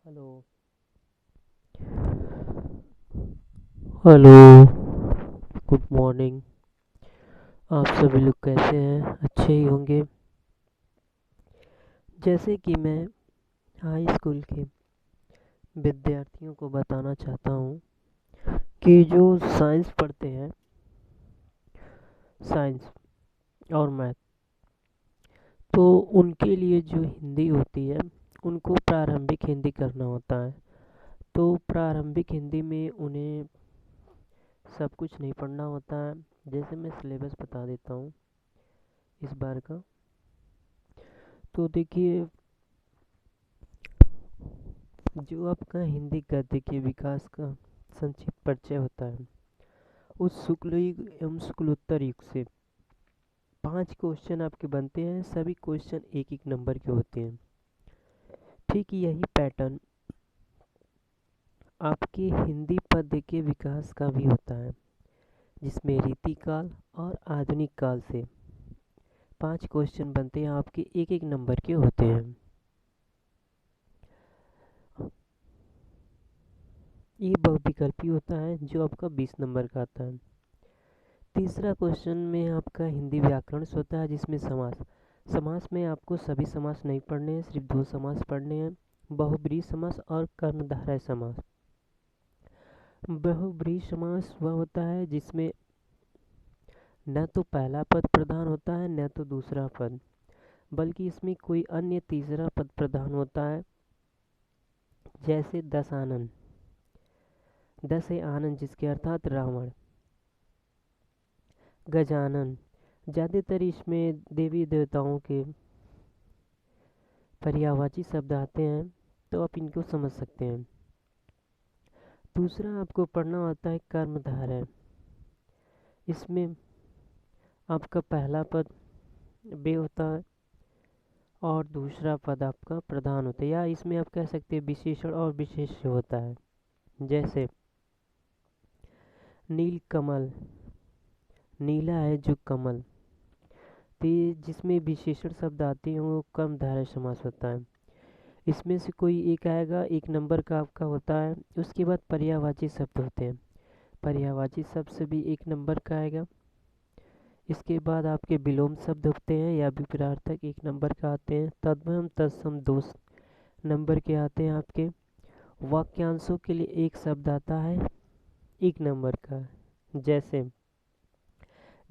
Hello. Hello. Good morning. आप सभी लोग कैसे हैं? अच्छे ही होंगे। जैसे कि मैं हाई स्कूल के विद्यार्थियों को बताना चाहता हूँ कि जो साइंस पढ़ते हैं, साइंस और मैथ, तो उनके लिए जो हिंदी होती है उनको प्रारंभिक हिंदी करना होता है। तो प्रारंभिक हिंदी में उन्हें सब कुछ नहीं पढ़ना होता है। जैसे मैं सिलेबस बता देता हूँ इस बार का। तो देखिए, जो आपका हिंदी गद्य के विकास का संक्षिप्त परिचय होता है, उस शुक्ल युग एवं शुक्लोत्तर युग से 5 क्वेश्चन आपके बनते हैं। सभी क्वेश्चन एक एक नंबर के होते हैं। ठीक यही पैटर्न आपके हिंदी पद्य के विकास का भी होता है, जिसमें रीतिकाल और आधुनिक काल से 5 क्वेश्चन बनते हैं, आपके एक एक नंबर के होते हैं। ये बहुविकल्पी होता है जो आपका 20 नंबर का आता है। तीसरा क्वेश्चन में आपका हिंदी व्याकरण से होता है, जिसमें समास। समास में आपको सभी समास नहीं पढ़ने हैं, सिर्फ 2 समास पढ़ने हैं, बहुब्रीहि समास और कर्मधारय समास। बहुब्रीहि समास वह होता है जिसमें न तो पहला पद प्रधान होता है न तो दूसरा पद, बल्कि इसमें कोई अन्य तीसरा पद प्रधान होता है। जैसे दशानन, दस है आनंद जिसके अर्थात रावण। गजानन, ज़्यादातर इसमें देवी देवताओं के पर्यायवाची शब्द आते हैं, तो आप इनको समझ सकते हैं। दूसरा आपको पढ़ना होता है कर्मधारय। इसमें आपका पहला पद बे होता है और दूसरा पद आपका प्रधान होता है, या इसमें आप कह सकते हैं विशेषण और विशेष्य होता है। जैसे नील कमल, नीला है जो कमल, तो जिसमें विशेषण शब्द आते हैं वो कर्मधारय समास होता है। इसमें से कोई एक आएगा, एक नंबर का आपका होता है। उसके बाद पर्यायवाची शब्द होते हैं, पर्यायवाची शब्द से भी एक नंबर का आएगा। इसके बाद आपके विलोम शब्द होते हैं या विपरीतार्थक, 1 नंबर का आते हैं। तद्भव तत्सम 2 नंबर के आते हैं आपके। वाक्यांशों के लिए एक शब्द आता है 1 नंबर का। जैसे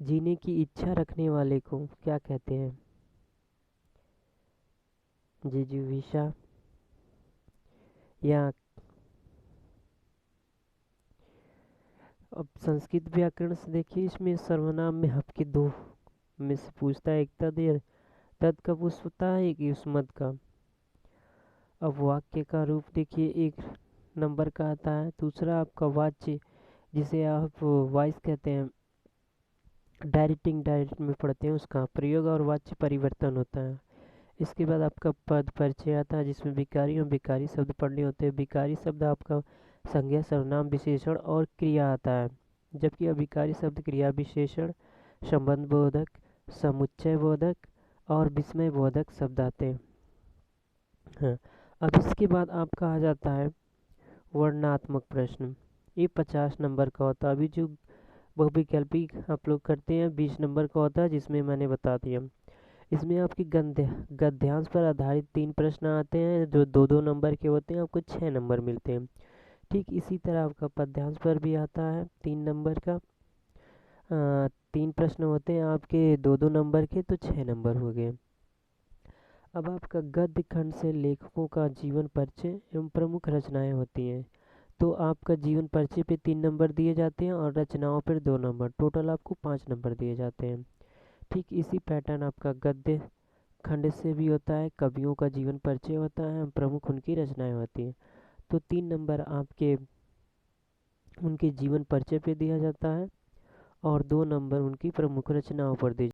जीने की इच्छा रखने वाले को क्या कहते हैं? जिजीविषा। या अब संस्कृत व्याकरण से देखिए, इसमें सर्वनाम में आपके 2 में से पूछता है, एक तद या तद का पुष्प होता है, एक युष्मद का। अब वाक्य का रूप देखिए, 1 नंबर का आता है। दूसरा आपका वाच्य, जिसे आप वॉइस कहते हैं, डायरेक्ट इनडायरेक्ट में पढ़ते हैं, उसका प्रयोग और वाच्य परिवर्तन होता है। इसके बाद आपका पद परिचय आता है, जिसमें विकारी और विकारी शब्द पढ़ने होते हैं। विकारी शब्द आपका संज्ञा, सर्वनाम, विशेषण और क्रिया आता है, जबकि अविकारी शब्द क्रिया, विशेषण, संबंध बोधक, समुच्चय बोधक और विस्मय बोधक शब्द आते हैं। हाँ, अब इसके बाद आपका आ जाता है वर्णनात्मक प्रश्न। ये 50 नंबर का होता है। अभी जो बहुविकल्पी आप लोग करते हैं 20 नंबर का होता है, जिसमें मैंने बता दिया। इसमें आपकी गद्यांश पर आधारित 3 प्रश्न आते हैं, जो 2-2 नंबर के होते हैं, आपको 6 नंबर मिलते हैं। ठीक इसी तरह आपका पद्यांश पर भी आता है 3 नंबर का। 3 प्रश्न होते हैं आपके 2-2 नंबर के, तो 6 नंबर हो गए। अब आपका गद्य खंड से लेखकों का जीवन परिचय एवं प्रमुख रचनाएं होती हैं। तो आपका जीवन परिचय पे 3 नंबर दिए जाते हैं और रचनाओं पर 2 नंबर, टोटल आपको 5 नंबर दिए जाते हैं। ठीक इसी पैटर्न आपका गद्य खंड से भी होता है, कवियों का जीवन परिचय होता है, प्रमुख उनकी रचनाएं होती हैं। तो 3 नंबर आपके उनके जीवन परिचय पे दिया जाता है और 2 नंबर उनकी प्रमुख रचनाओं पर दिए